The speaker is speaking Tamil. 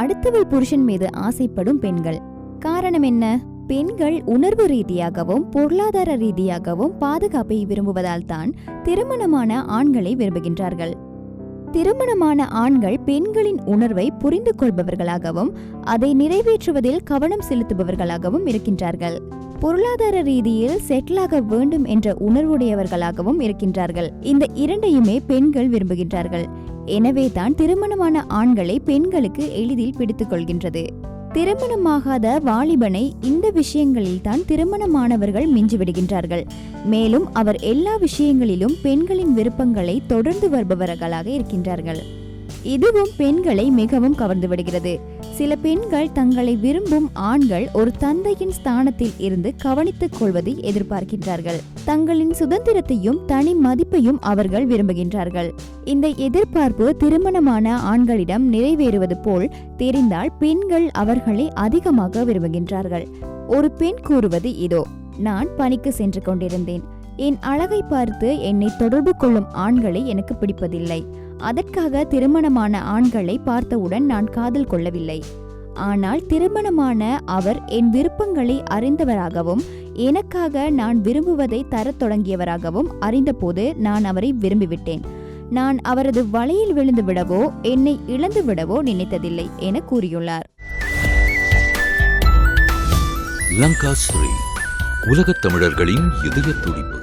அடுத்தவள் புருஷன் மீது ஆசைப்படும் பெண்கள். காரணம் என்ன? பெண்கள் உணர்வு ரீதியாகவும் பொருளாதார ரீதியாகவும் பாதுகாப்பை விரும்புவதால் தான் திருமணமான ஆண்களை விரும்புகின்றார்கள். திருமணமான ஆண்கள் பெண்களின் உணர்வை புரிந்து கொள்பவர்களாகவும் அதை நிறைவேற்றுவதில் கவனம் செலுத்துபவர்களாகவும் இருக்கின்றார்கள். பொருளாதார ரீதியில் செட்டிலாக வேண்டும் என்ற உணர்வுடையவர்களாகவும் இருக்கின்றார்கள். இந்த இரண்டையுமே பெண்கள் விரும்புகின்றார்கள். எனவே தான் திருமணமான ஆண்களை பெண்களுக்கு எளிதில் பிடித்துக் கொள்கின்றது. திருமணமாகாத வாலிபனை இந்த விஷயங்களில் தான் திருமணமானவர்கள் மிஞ்சிவிடுகின்றார்கள். மேலும் அவர் எல்லா விஷயங்களிலும் பெண்களின் விருப்பங்களை தொடர்ந்து வருபவர்களாக இருக்கின்றார்கள். இதுவும் பெண்களை மிகவும் கவர்ந்து விடுகிறது. சில பெண்கள் தங்களை விரும்பும் ஆண்கள் ஒரு தந்தையின் ஸ்தானத்தில் இருந்து கவனித்துக் கொள்வதை எதிர்பார்க்கின்றார்கள். தங்களின் சுதந்திரத்தையும் தனி மதிப்பையும் அவர்கள் விரும்புகின்றார்கள். இந்த எதிர்பார்ப்பு திருமணமான ஆண்களிடம் நிறைவேறுவது போல் தெரிந்தால் பெண்கள் அவர்களை அதிகமாக விரும்புகின்றார்கள். ஒரு பெண் கூறுவது இதோ: நான் பணிக்கு சென்று கொண்டிருந்தேன். என் அழகை பார்த்து என்னை தொடர்பு கொள்ளும் ஆண்களை எனக்கு பிடிப்பதில்லை. அதற்காக திருமணமான ஆண்களை பார்த்தவுடன் நான் காதல் கொள்ளவில்லை. ஆனால் திருமணமான அவர் என் விருப்பங்களை அறிந்தவராகவும் எனக்காக நான் விரும்புவதை தரத் தொடங்கியவராகவும் அறிந்தபோது நான் அவரை விரும்பிவிட்டேன். நான் அவரது வலையில் விழுந்து விடவோ என்னை இழந்து விடவோ நினைத்ததில்லை என கூறியுள்ளார். லங்கா ஸ்ரீ, உலகத் தமிழர்களின் இதய துடிப்பு.